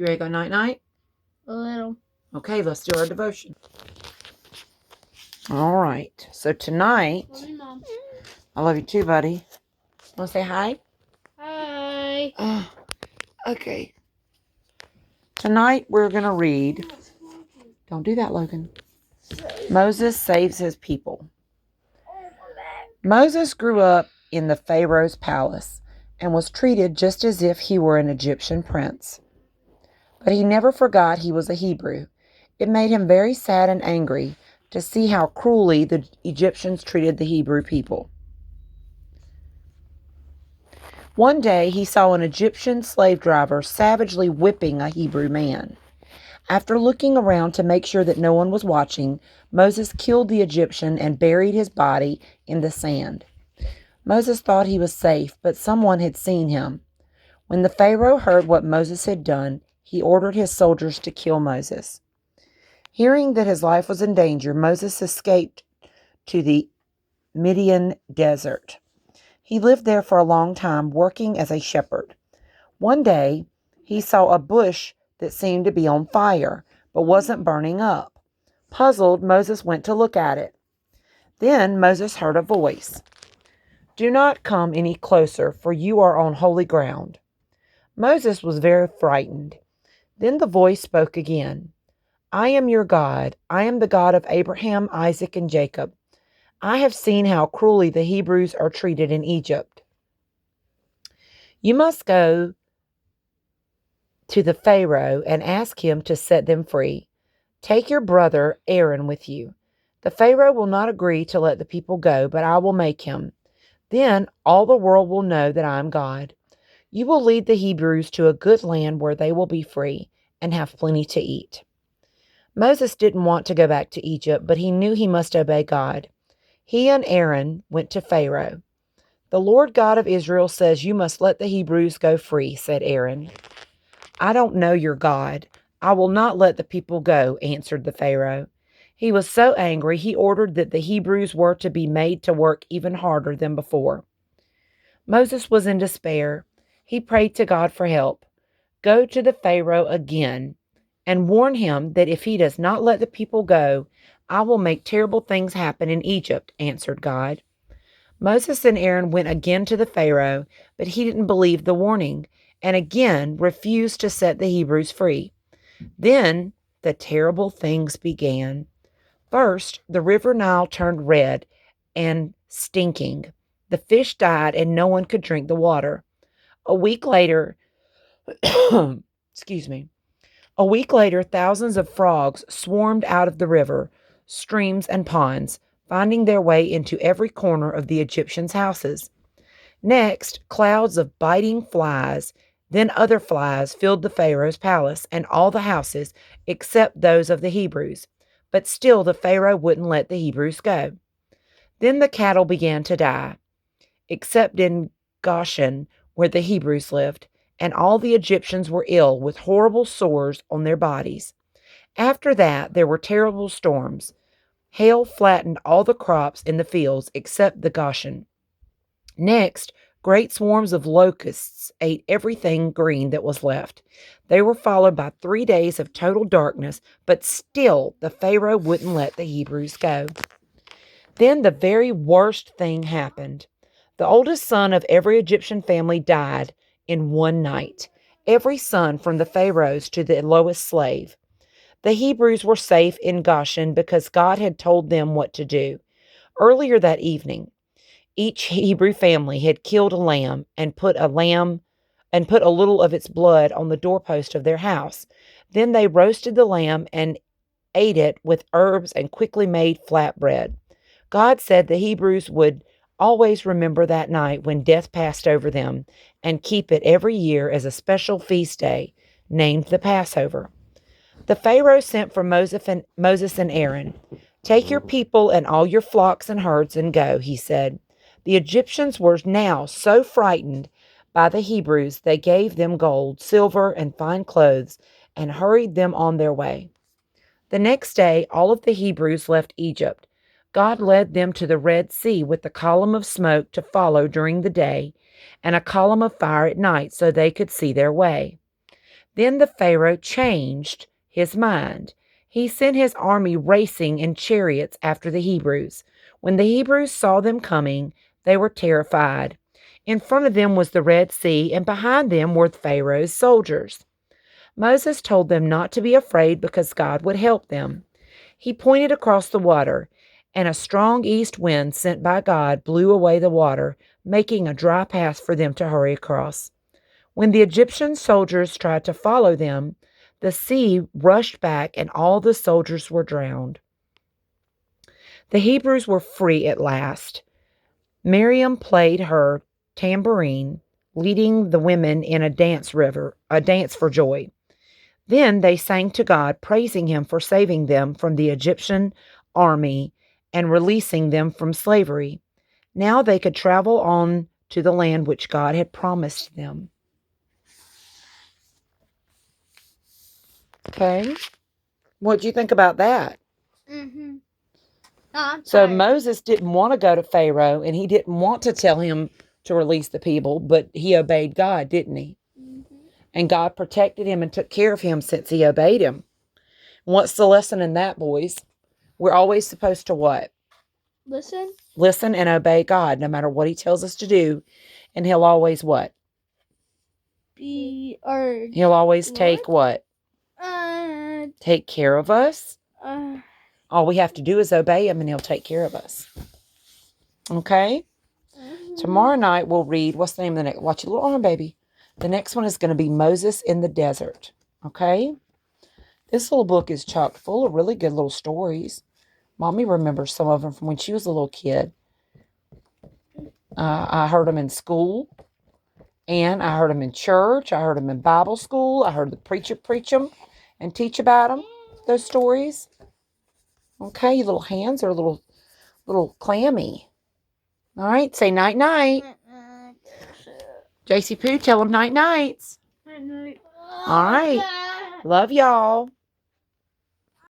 You ready to go night-night? A little. Okay, let's do our devotion. All right. So tonight, Love you, Mom. I love you too, buddy. Want to say hi? Hi. Okay. Tonight we're going to read. Don't do that, Logan. Moses saves his people. Moses grew up in the Pharaoh's palace and was treated just as if he were an Egyptian prince. But he never forgot he was a Hebrew. It made him very sad and angry to see how cruelly the Egyptians treated the Hebrew people. One day he saw an Egyptian slave driver savagely whipping a Hebrew man. After looking around to make sure that no one was watching, Moses killed the Egyptian and buried his body in the sand. Moses thought he was safe, but someone had seen him. When the Pharaoh heard what Moses had done, he ordered his soldiers to kill Moses. Hearing that his life was in danger, Moses escaped to the Midian desert. He lived there for a long time, working as a shepherd. One day, he saw a bush that seemed to be on fire, but wasn't burning up. Puzzled, Moses went to look at it. Then Moses heard a voice. "Do not come any closer, for you are on holy ground." Moses was very frightened. Then the voice spoke again. "I am your God. I am the God of Abraham, Isaac, and Jacob. I have seen how cruelly the Hebrews are treated in Egypt. You must go to the Pharaoh and ask him to set them free. Take your brother Aaron with you. The Pharaoh will not agree to let the people go, but I will make him. Then all the world will know that I am God. You will lead the Hebrews to a good land where they will be free and have plenty to eat." Moses didn't want to go back to Egypt, but he knew he must obey God. He and Aaron went to Pharaoh. "The Lord God of Israel says you must let the Hebrews go free," said Aaron. "I don't know your God. I will not let the people go," answered the Pharaoh. He was so angry, he ordered that the Hebrews were to be made to work even harder than before. Moses was in despair. He prayed to God for help. "Go to the Pharaoh again and warn him that if he does not let the people go, I will make terrible things happen in Egypt," answered God. Moses and Aaron went again to the Pharaoh, but he didn't believe the warning and again refused to set the Hebrews free. Then the terrible things began. First, the river Nile turned red and stinking. The fish died and no one could drink the water. A week later, excuse me. A week later, thousands of frogs swarmed out of the river, streams, and ponds, finding their way into every corner of the Egyptians' houses. Next, clouds of biting flies, then other flies filled the Pharaoh's palace and all the houses except those of the Hebrews. But still the Pharaoh wouldn't let the Hebrews go. Then the cattle began to die, except in Goshen, where the Hebrews lived, and all the Egyptians were ill with horrible sores on their bodies. After that, there were terrible storms. Hail flattened all the crops in the fields except the Goshen. Next, great swarms of locusts ate everything green that was left. They were followed by 3 days of total darkness, but still the Pharaoh wouldn't let the Hebrews go. Then the very worst thing happened. The oldest son of every Egyptian family died in one night. Every son from the Pharaohs to the lowest slave. The Hebrews were safe in Goshen because God had told them what to do. Earlier that evening, each Hebrew family had killed a lamb and put a little of its blood on the doorpost of their house. Then they roasted the lamb and ate it with herbs and quickly made flatbread. God said the Hebrews would always remember that night when death passed over them and keep it every year as a special feast day named the Passover. The Pharaoh sent for Moses and Aaron. "Take your people and all your flocks and herds and go," he said. The Egyptians were now so frightened by the Hebrews, they gave them gold, silver, and fine clothes and hurried them on their way. The next day, all of the Hebrews left Egypt. God led them to the Red Sea with a column of smoke to follow during the day and a column of fire at night so they could see their way. Then the Pharaoh changed his mind. He sent his army racing in chariots after the Hebrews. When the Hebrews saw them coming, they were terrified. In front of them was the Red Sea, and behind them were Pharaoh's soldiers. Moses told them not to be afraid because God would help them. He pointed across the water, and a strong east wind sent by God blew away the water, making a dry path for them to hurry across. When the Egyptian soldiers tried to follow them, the sea rushed back and all the soldiers were drowned. The Hebrews were free at last. Miriam played her tambourine, leading the women in a dance for joy. Then they sang to God, praising him for saving them from the Egyptian army and releasing them from slavery. Now they could travel on to the land which God had promised them. Okay. What do you think about that? Mm-hmm. I'm So tired. Moses didn't want to go to Pharaoh, and he didn't want to tell him to release the people, but he obeyed God, didn't he? Mm-hmm. And God protected him and took care of him since he obeyed him. What's the lesson in that, boys? We're always supposed to what? Listen. Listen and obey God, no matter what he tells us to do. And he'll always what? He'll always take what? Take care of us. All we have to do is obey him and he'll take care of us. Okay? Tomorrow night we'll read, what's the name of the next? Watch your little arm, baby. The next one is going to be Moses in the Desert. Okay? This little book is chock full of really good little stories. Mommy remembers some of them from when she was a little kid. I heard them in school. And I heard them in church. I heard them in Bible school. I heard the preacher preach them and teach about them, those stories. Okay, your little hands are a little clammy. All right, say night night. JC Poo, tell them night nights. Night night. All right, love y'all.